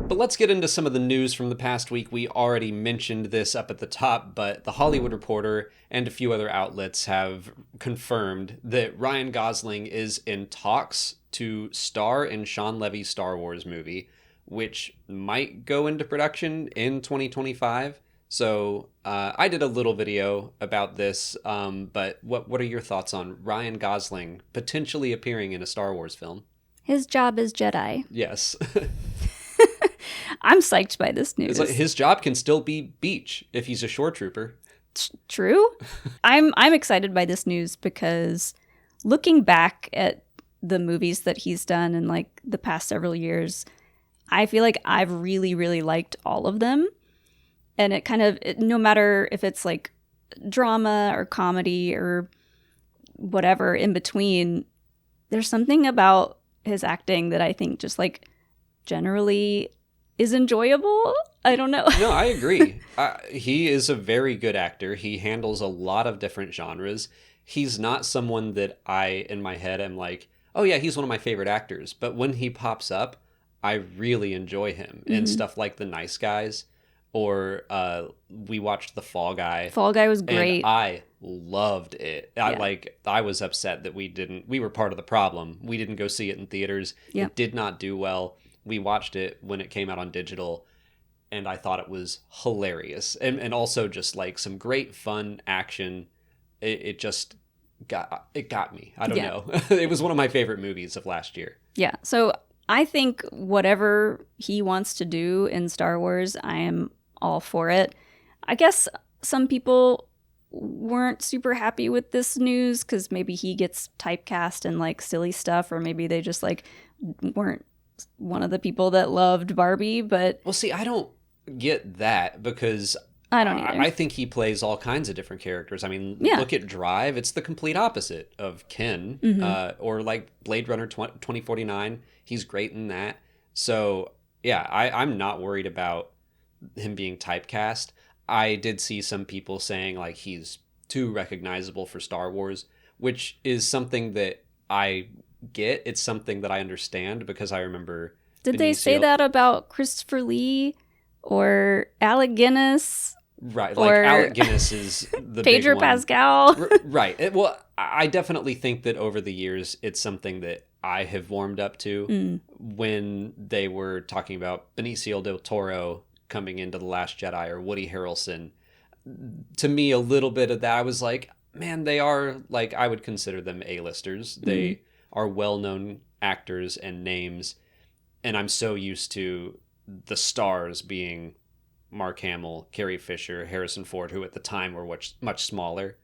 But let's get into some of the news from the past week. We already mentioned this up at the top, but The Hollywood Reporter and a few other outlets have confirmed that Ryan Gosling is in talks to star in Sean Levy's Star Wars movie, which might go into production in 2025. So I did a little video about this, but what are your thoughts on Ryan Gosling potentially appearing in a Star Wars film? His job is Jedi. Yes. I'm psyched by this news. It's like his job can still be beach if he's a shore trooper. True. I'm excited by this news because looking back at the movies that he's done in like the past several years, I feel like I've really, really liked all of them. And no matter if it's like drama or comedy or whatever in between, there's something about his acting that I think just like generally is enjoyable. I don't know. No, I agree. He is a very good actor. He handles a lot of different genres. He's not someone that I, in my head, am like, oh yeah, he's one of my favorite actors. But when he pops up, I really enjoy him in stuff like The Nice Guys, or we watched The Fall Guy. Fall Guy was great. And I loved it. Yeah. I was upset that we were part of the problem. We didn't go see it in theaters. Yep. It did not do well. We watched it when it came out on digital, and I thought it was hilarious. And also just like some great fun action. It just got me. I don't know. It was one of my favorite movies of last year. Yeah. So I think whatever he wants to do in Star Wars, I am all for it. I guess some people weren't super happy with this news because maybe he gets typecast in like silly stuff, or maybe they just like weren't one of the people that loved Barbie. But well, see, I don't get that because I don't either. I think he plays all kinds of different characters. I mean, look at Drive. It's the complete opposite of Ken, or like Blade Runner 2049. He's great in that. So yeah, I'm not worried about him being typecast. I did see some people saying like he's too recognizable for Star Wars, which is something that I get. It's something that I understand because I remember. Did they say that about Christopher Lee or Alec Guinness? Right, like Alec Guinness is the Pedro big one. Pascal. Right. Well, I definitely think that over the years, it's something that I have warmed up to. When they were talking about Benicio del Toro coming into The Last Jedi or Woody Harrelson. To me, a little bit of that, I was like, man, they are, like, I would consider them A-listers. They are well-known actors and names, and I'm so used to the stars being Mark Hamill, Carrie Fisher, Harrison Ford, who at the time were much smaller,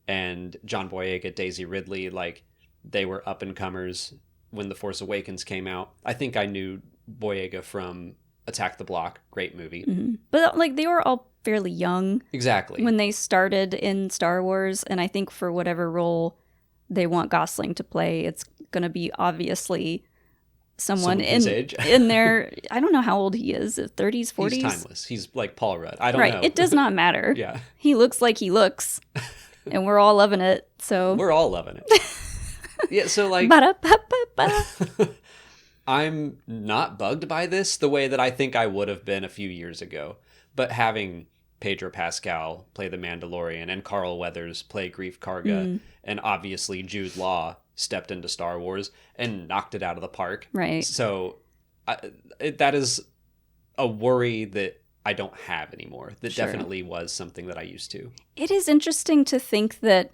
and John Boyega, Daisy Ridley, like, they were up-and-comers when The Force Awakens came out. I think I knew Boyega from Attack the Block, great movie. But like they were all fairly young. Exactly. When they started in Star Wars, and I think for whatever role they want Gosling to play, it's going to be obviously someone in his age. in their, I don't know how old he is, 30s, 40s. He's timeless. He's like Paul Rudd. I don't know. It does not matter. Yeah. He looks like he looks, and we're all loving it. So we're all loving it. Yeah, so like I'm not bugged by this the way that I think I would have been a few years ago. But having Pedro Pascal play the Mandalorian and Carl Weathers play Greef Karga and obviously Jude Law stepped into Star Wars and knocked it out of the park. Right. So that is a worry that I don't have anymore. That definitely was something that I used to. It is interesting to think that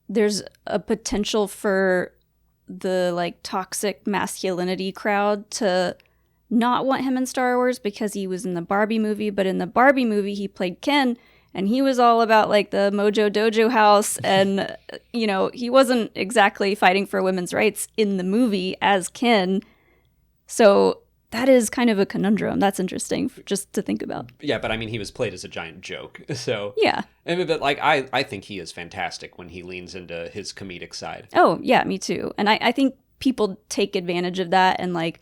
there's a potential for the like toxic masculinity crowd to not want him in Star Wars because he was in the Barbie movie, but in the Barbie movie he played Ken, and he was all about like the Mojo Dojo house, and you know, he wasn't exactly fighting for women's rights in the movie as Ken. So that is kind of a conundrum. That's interesting just to think about. Yeah, but I mean, he was played as a giant joke. So yeah. But like, I think he is fantastic when he leans into his comedic side. Oh, yeah, me too. And I think people take advantage of that and like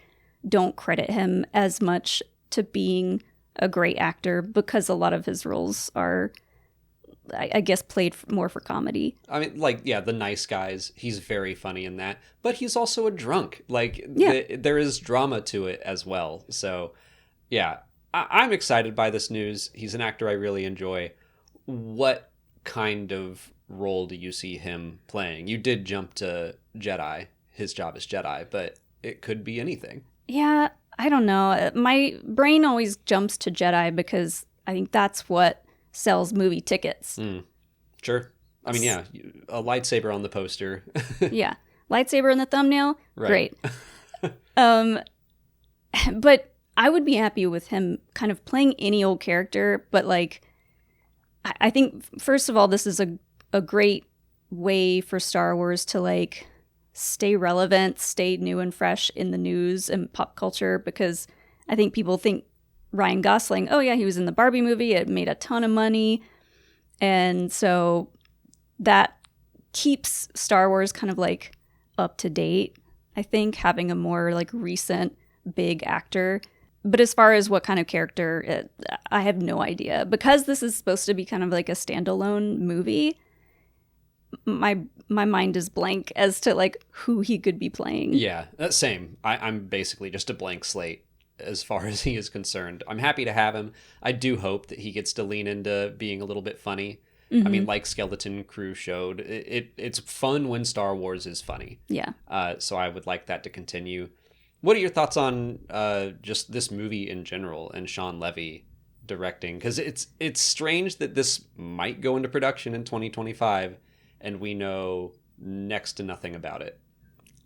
don't credit him as much to being a great actor because a lot of his roles are, I guess, played more for comedy. I mean, like, yeah, The Nice Guys, he's very funny in that, but he's also a drunk. Like, there is drama to it as well. So Yeah, I'm excited by this news. He's an actor I really enjoy. What kind of role do you see him playing? You did jump to Jedi. His job is Jedi, but it could be anything. Yeah, I don't know. My brain always jumps to Jedi because I think that's what sells movie tickets. Sure. I mean, yeah, a lightsaber on the poster. Yeah. Lightsaber in the thumbnail, Right. great. But I would be happy with him kind of playing any old character, but like, I think, first of all, this is a great way for Star Wars to like stay relevant, stay new and fresh in the news and pop culture, because I think people think Ryan Gosling, oh yeah, he was in the Barbie movie, it made a ton of money. And so that keeps Star Wars kind of like up to date, I think, having a more like recent big actor. But as far as what kind of character, I have no idea. Because this is supposed to be kind of like a standalone movie, my mind is blank as to like who he could be playing. Yeah, that's same. I'm basically just a blank slate as far as he is concerned. I'm happy to have him. I do hope that he gets to lean into being a little bit funny. I mean, like Skeleton Crew showed, it's fun when Star Wars is funny. Yeah. So I would like that to continue. What are your thoughts on just this movie in general and Sean Levy directing? Because it's strange that this might go into production in 2025 and we know next to nothing about it.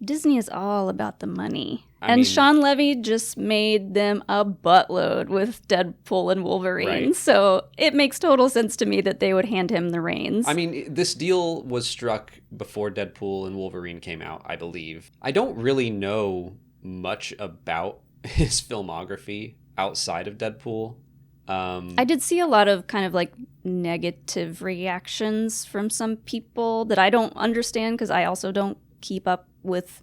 Disney is all about the money. I mean, Sean Levy just made them a buttload with Deadpool and Wolverine. Right. So it makes total sense to me that they would hand him the reins. I mean, this deal was struck before Deadpool and Wolverine came out, I believe. I don't really know much about his filmography outside of Deadpool. I did see a lot of kind of like negative reactions from some people that I don't understand, because I also don't keep up with,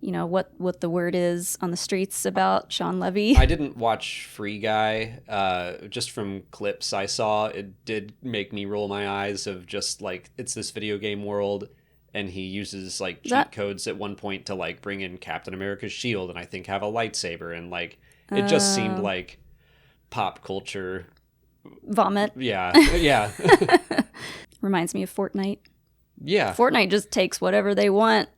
you know, what the word is on the streets about Sean Levy. I didn't watch Free Guy. Just from clips I saw, it did make me roll my eyes of just like, it's this video game world, and he uses like cheat codes at one point to like bring in Captain America's shield and I think have a lightsaber, and like it just seemed like pop culture vomit. Yeah. Yeah. Reminds me of Fortnite. Yeah. Fortnite just takes whatever they want.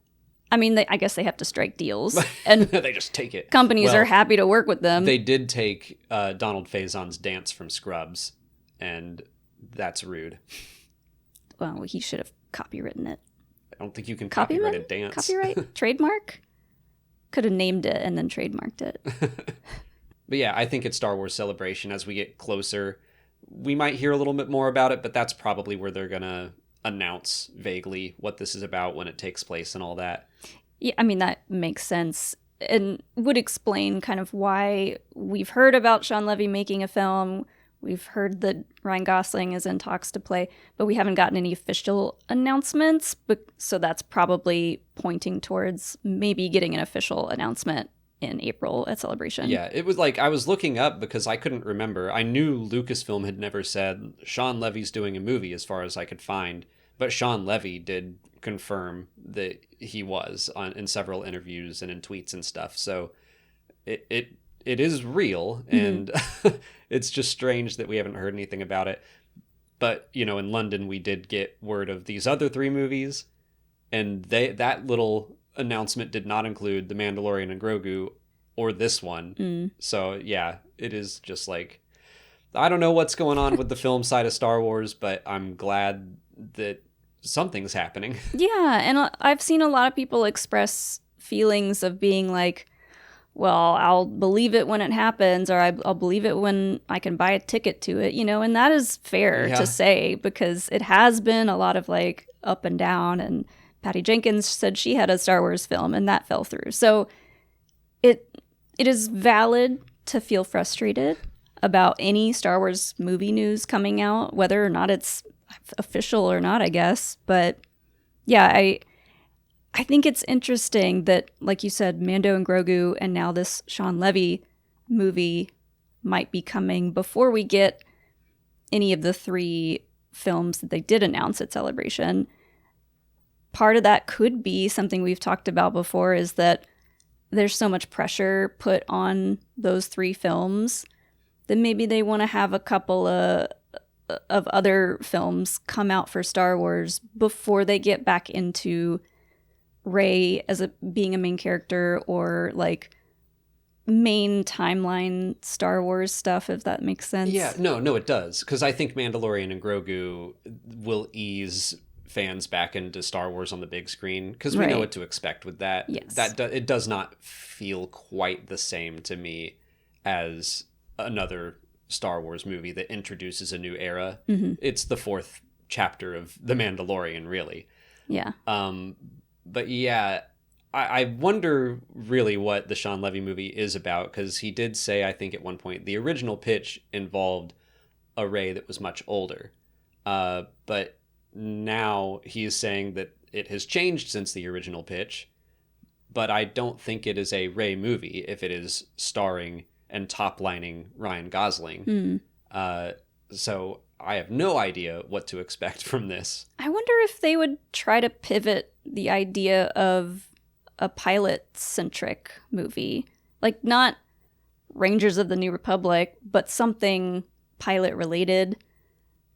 I mean, I guess they have to strike deals, and they just take it. Companies are happy to work with them. They did take Donald Faison's dance from Scrubs, and that's rude. Well, he should have copywritten it. I don't think you can copyright a dance. Copyright? Trademark? Could have named it and then trademarked it. But yeah, I think it's Star Wars Celebration. As we get closer, we might hear a little bit more about it, but that's probably where they're going to announce vaguely what this is about, when it takes place and all that. Yeah, I mean, that makes sense and would explain kind of why we've heard about Sean Levy making a film. We've heard that Ryan Gosling is in talks to play, but we haven't gotten any official announcements. So that's probably pointing towards maybe getting an official announcement in April at Celebration. Yeah, it was like, I was looking up because I couldn't remember. I knew Lucasfilm had never said Sean Levy's doing a movie as far as I could find, but Sean Levy did confirm that he was in several interviews and in tweets and stuff. So it is real, and it's just strange that we haven't heard anything about it. But, you know, in London, we did get word of these other 3 movies, and that little announcement did not include The Mandalorian and Grogu or this one. So yeah, it is just like, I don't know what's going on with the film side of Star Wars, but I'm glad that something's happening. Yeah, and I've seen a lot of people express feelings of being like, well, I'll believe it when it happens, or I'll believe it when I can buy a ticket to it, you know, and that is fair to say, because it has been a lot of like up and down, and Patty Jenkins said she had a Star Wars film and that fell through. So it is valid to feel frustrated about any Star Wars movie news coming out, whether or not it's official or not, I guess. But yeah, I think it's interesting that, like you said, Mando and Grogu and now this Sean Levy movie might be coming before we get any of the 3 films that they did announce at Celebration. Part of that could be something we've talked about before, is that there's so much pressure put on those 3 films that maybe they want to have a couple of other films come out for Star Wars before they get back into Rey as being a main character, or like main timeline Star Wars stuff, if that makes sense. Yeah, no, it does. Because I think Mandalorian and Grogu will ease fans back into Star Wars on the big screen, because we know what to expect with that. Yes. It does not feel quite the same to me as another Star Wars movie that introduces a new era. Mm-hmm. It's the 4th chapter of The Mandalorian, really. Yeah. But yeah, I wonder really what the Sean Levy movie is about, because he did say, I think at one point, the original pitch involved a Rey that was much older. But now he's saying that it has changed since the original pitch, but I don't think it is a Rey movie if it is starring and top-lining Ryan Gosling. So I have no idea what to expect from this. I wonder if they would try to pivot the idea of a pilot-centric movie. Like, not Rangers of the New Republic, but something pilot-related,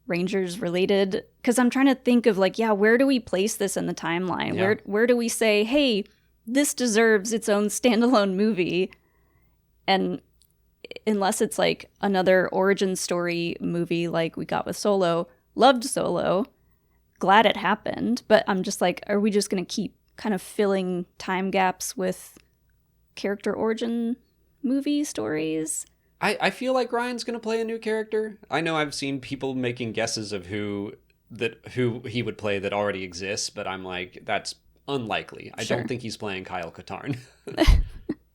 Rangers-related. Because I'm trying to think of, like, where do we place this in the timeline? Yeah. Where do we say, hey, this deserves its own standalone movie? And unless it's, like, another origin story movie like we got with Solo, loved Solo, glad it happened, but I'm just like, are we just going to keep kind of filling time gaps with character origin movie stories? I feel like Ryan's going to play a new character. I know I've seen people making guesses of who he would play that already exists, but I'm like, that's unlikely. I don't think he's playing Kyle Katarn.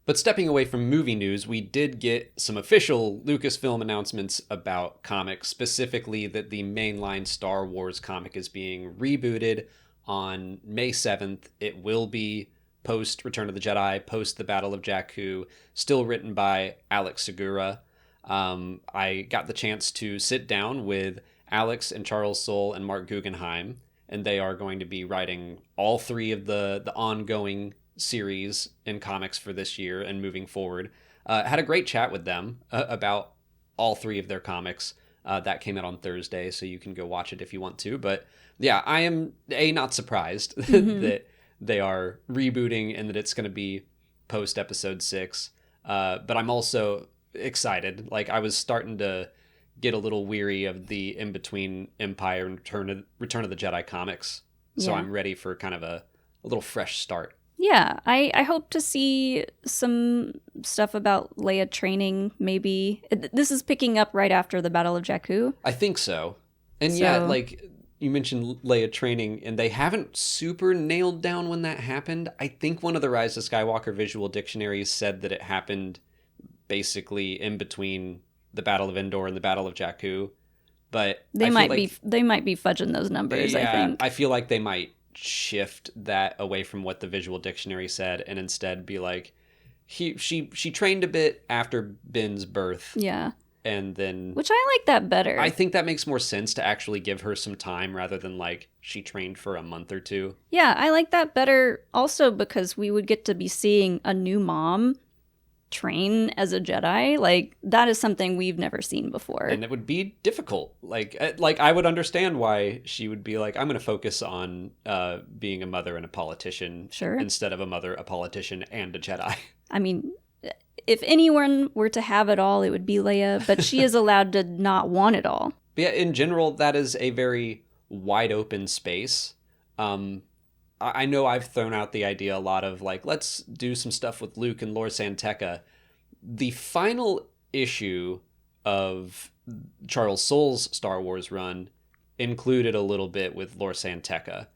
But stepping away from movie news, we did get some official Lucasfilm announcements about comics, specifically that the mainline Star Wars comic is being rebooted on May 7th. It will be post Return of the Jedi, post the Battle of Jakku, still written by Alex Segura. I got the chance to sit down with Alex and Charles Soule and Mark Guggenheim, and they are going to be writing all 3 of the ongoing series in comics for this year and moving forward. Had a great chat with them about all 3 of their comics. That came out on Thursday, so you can go watch it if you want to. But yeah, I am not surprised that they are rebooting and that it's going to be post episode 6. But I'm also excited. Like, I was starting to get a little weary of the in-between Empire and Return of the Jedi comics. So I'm ready for kind of a little fresh start. Yeah, I hope to see some stuff about Leia training, maybe. This is picking up right after the Battle of Jakku. I think so. And yeah, like you mentioned Leia training, and they haven't super nailed down when that happened. I think one of the Rise of Skywalker visual dictionaries said that it happened basically in between the Battle of Endor and the Battle of Jakku. But they might be fudging those numbers, I think. I feel like they might shift that away from what the visual dictionary said and instead be like, she trained a bit after Ben's birth. Yeah. And then, which I like that better. I think that makes more sense to actually give her some time rather than like she trained for a month or 2. Yeah, I like that better also because we would get to be seeing a new mom train as a Jedi. Like, that is something we've never seen before. And it would be difficult. Like I would understand why she would be like, I'm going to focus on being a mother and a politician instead of a mother, a politician, and a Jedi. I mean, if anyone were to have it all, it would be Leia, but she is allowed to not want it all. But yeah, in general, that is a very wide open space. I know I've thrown out the idea a lot of like, let's do some stuff with Luke and Lor Santeca. The final issue of Charles Soule's Star Wars run included a little bit with Lor Santeca.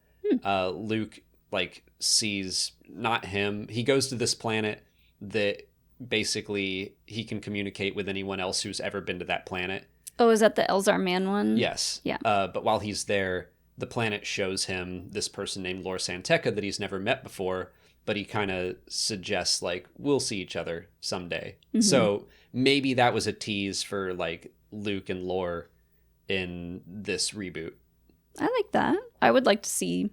Luke like sees not him. He goes to this planet that basically he can communicate with anyone else who's ever been to that planet. Oh, is that the Elzar Man one? Yes. Yeah. But while he's there, the planet shows him this person named Lor Santeca that he's never met before, but he kind of suggests, like, we'll see each other someday. Mm-hmm. So maybe that was a tease for, like, Luke and Lor in this reboot. I like that. I would like to see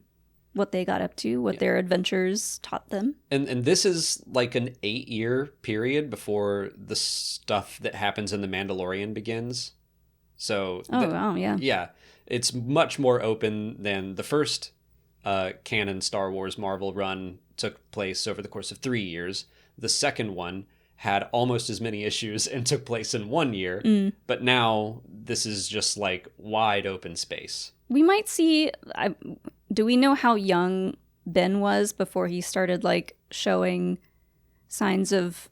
what they got up to, what their adventures taught them. And this is like an 8-year period before the stuff that happens in The Mandalorian begins. So wow, yeah. Yeah, it's much more open than the first canon Star Wars Marvel run took place over the course of 3 years. The second one had almost as many issues and took place in 1 year. But now this is just like wide open space. We might see... do we know how young Ben was before he started like showing signs of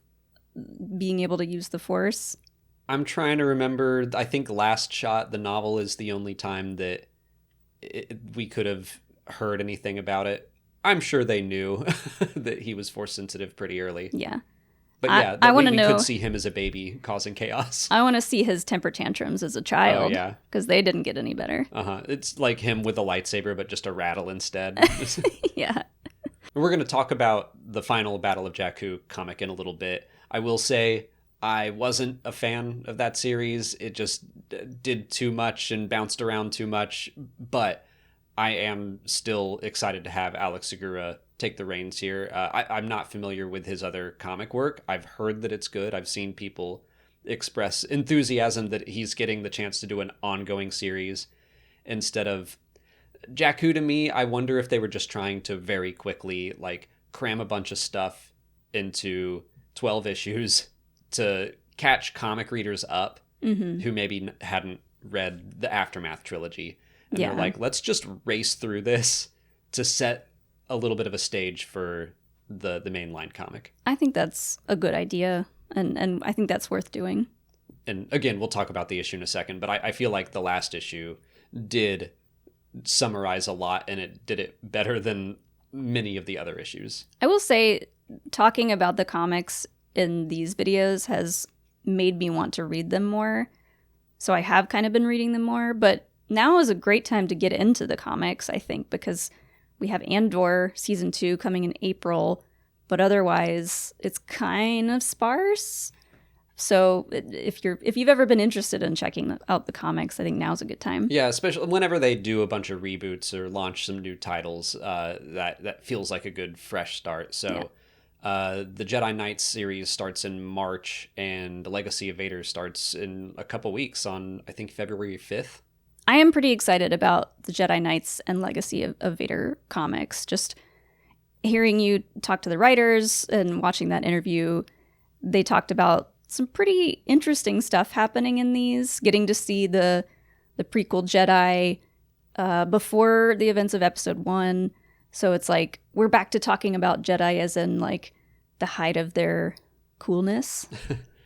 being able to use the Force? I'm trying to remember. I think Last Shot, the novel, is the only time that we could have heard anything about it. I'm sure they knew that he was Force sensitive pretty early. Yeah. But yeah, I want to we know. could see him as a baby causing chaos. I want to see his temper tantrums as a child. Oh, yeah. Because they didn't get any better. It's like him with a lightsaber, but just a rattle instead. Yeah. We're going to talk about the final Battle of Jakku comic in a little bit. I will say I wasn't a fan of that series. It just did too much and bounced around too much. But I am still excited to have Alex Segura take the reins here. I'm not familiar with his other comic work. I've heard that it's good. I've seen people express enthusiasm that he's getting the chance to do an ongoing series instead of Jakku. To me, I wonder if they were just trying to very quickly like cram a bunch of stuff into 12 issues to catch comic readers up who maybe hadn't read the Aftermath trilogy. And they're like, let's just race through this to set a little bit of a stage for the mainline comic. I think that's a good idea, and I think that's worth doing. And again, we'll talk about the issue in a second, but I feel like the last issue did summarize a lot, and it did it better than many of the other issues. I will say, talking about the comics in these videos has made me want to read them more. So I have kind of been reading them more, but now is a great time to get into the comics, I think, because we have Andor season 2 coming in April, but otherwise it's kind of sparse. So if you've ever been interested in checking out the comics, I think now's a good time. Yeah, especially whenever they do a bunch of reboots or launch some new titles, that feels like a good fresh start. So the Jedi Knights series starts in March, and Legacy of Vader starts in a couple weeks on, I think, February 5th. I am pretty excited about the Jedi Knights and Legacy of Vader comics. Just hearing you talk to the writers and watching that interview, they talked about some pretty interesting stuff happening in these, getting to see the prequel Jedi before the events of episode 1. So it's like we're back to talking about Jedi as in like the height of their coolness,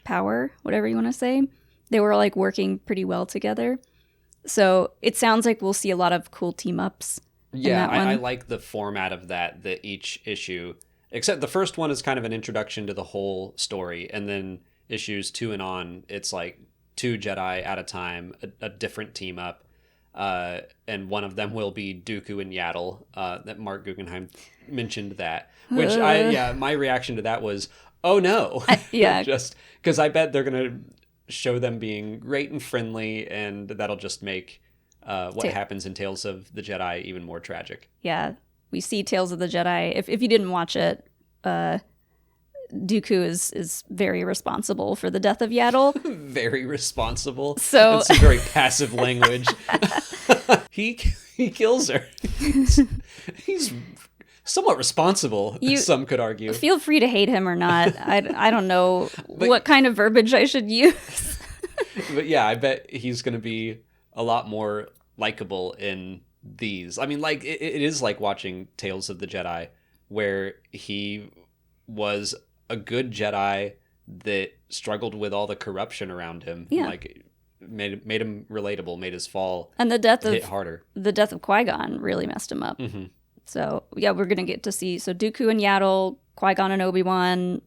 power, whatever you want to say. They were like working pretty well together. So it sounds like we'll see a lot of cool team ups. Yeah, I like the format of that each issue, except the first one is kind of an introduction to the whole story. And then issues 2 and on, it's like 2 Jedi at a time, a different team up. And one of them will be Dooku and Yaddle. That Mark Guggenheim mentioned that, which my reaction to that was, oh no. Yeah. Just because I bet they're going to show them being great and friendly, and that'll just make what happens in Tales of the Jedi even more tragic. Yeah, we see Tales of the Jedi. If you didn't watch it, Dooku is very responsible for the death of Yaddle. Very responsible. So that's some very passive language. He kills her. He's somewhat responsible, some could argue. Feel free to hate him or not. I don't know what kind of verbiage I should use. But yeah, I bet he's going to be a lot more likable in these. I mean, like it is like watching Tales of the Jedi, where he was a good Jedi that struggled with all the corruption around him. Yeah. Like made him relatable, made his fall and the death hit harder. The death of Qui-Gon really messed him up. Mm-hmm. So yeah, we're gonna get to see Dooku and Yaddle, Qui-Gon and Obi-Wan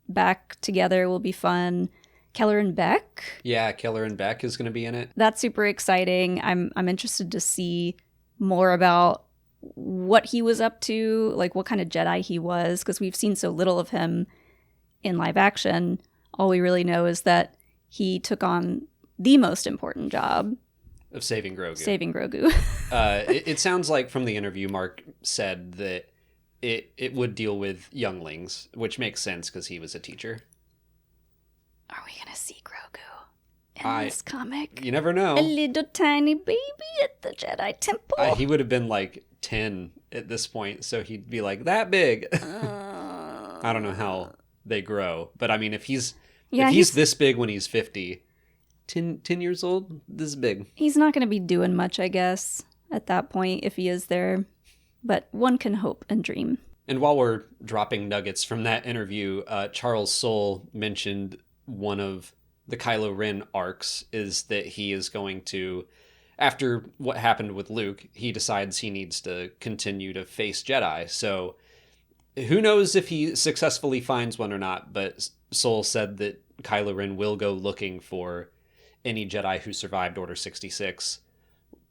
back together will be fun. Keller and Beck. Yeah, Keller and Beck is going to be in it. That's super exciting. I'm interested to see more about what he was up to, like what kind of Jedi he was, because we've seen so little of him in live action. All we really know is that he took on the most important job of saving Grogu. Saving Grogu. It sounds like from the interview, Mark said that it would deal with younglings, which makes sense because he was a teacher. Are we going to see Grogu in this comic? You never know. A little tiny baby at the Jedi Temple. He would have been like 10 at this point, so he'd be like that big. I don't know how they grow, but I mean, if he's this big when he's 50, 10 years old, this is big. He's not going to be doing much, I guess, at that point if he is there, but one can hope and dream. And while we're dropping nuggets from that interview, Charles Soule mentioned one of the Kylo Ren arcs is that he is going to, after what happened with Luke, he decides he needs to continue to face Jedi. So who knows if he successfully finds one or not, but Soule said that Kylo Ren will go looking for any Jedi who survived Order 66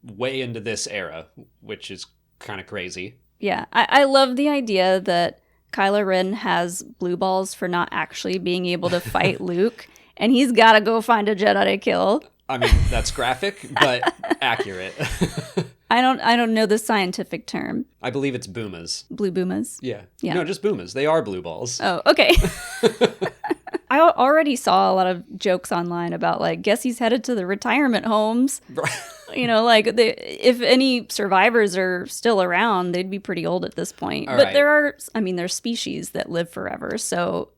way into this era, which is kind of crazy. Yeah, I love the idea that Kylo Ren has blue balls for not actually being able to fight Luke, and he's got to go find a Jedi to kill. I mean, that's graphic, but accurate. I don't know the scientific term. I believe it's boomas. Blue boomas? Yeah. Yeah. No, just boomas. They are blue balls. Oh, okay. I already saw a lot of jokes online about, like, guess he's headed to the retirement homes. You know, like, if any survivors are still around, they'd be pretty old at this point. All but right. there's species that live forever, so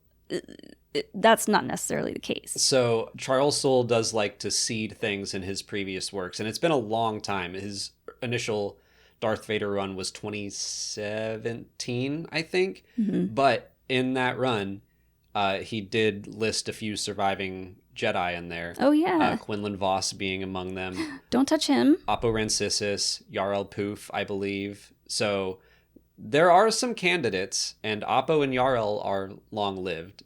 that's not necessarily the case. So Charles Soule does like to seed things in his previous works, and it's been a long time. His initial Darth Vader run was 2017, I think. Mm-hmm. But in that run, he did list a few surviving Jedi in there. Oh, yeah. Quinlan Vos being among them. Don't touch him. Oppo Rancisis, Yarl Poof, I believe. So there are some candidates, and Oppo and Yarl are long-lived.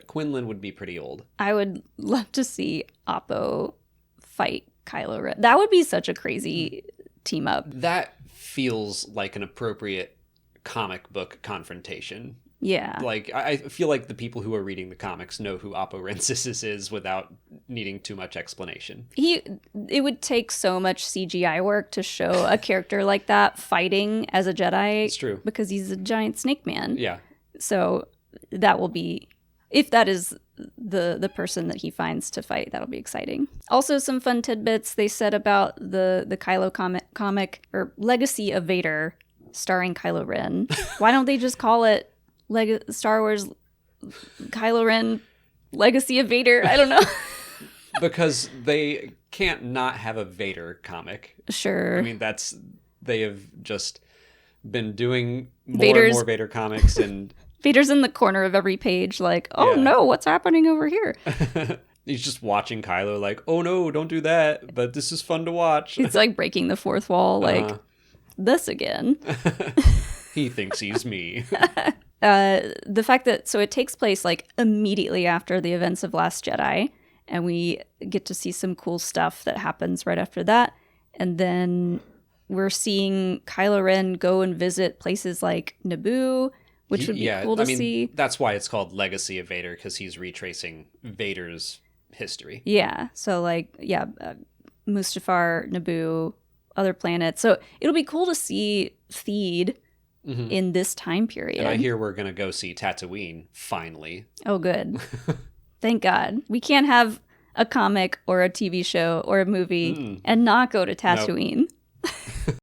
Quinlan would be pretty old. I would love to see Oppo fight Kylo Ren. That would be such a crazy team up. That feels like an appropriate comic book confrontation. Yeah. Like, I feel like the people who are reading the comics know who Oppo Rancisis is without needing too much explanation. It would take so much CGI work to show a character like that fighting as a Jedi. It's true. Because he's a giant snake man. Yeah. So that will be, if that is the person that he finds to fight, that'll be exciting. Also, some fun tidbits they said about the Kylo comic, or Legacy of Vader, starring Kylo Ren. Why don't they just call it Star Wars Kylo Ren Legacy of Vader? I don't know. Because they can't not have a Vader comic. Sure. I mean, they have just been doing more and more Vader comics, and Vader's in the corner of every page like, oh no, what's happening over here? He's just watching Kylo like, oh no, don't do that, but this is fun to watch. It's like breaking the fourth wall, like, this again. He thinks he's me. The fact that, so it takes place like immediately after the events of Last Jedi, and we get to see some cool stuff that happens right after that. And then we're seeing Kylo Ren go and visit places like Naboo, which would be cool to see. That's why it's called Legacy of Vader, because he's retracing Vader's history. Yeah. So like, Mustafar, Naboo, other planets. So it'll be cool to see Theed in this time period. And I hear we're going to go see Tatooine, finally. Oh, good. Thank God. We can't have a comic or a TV show or a movie and not go to Tatooine. Nope.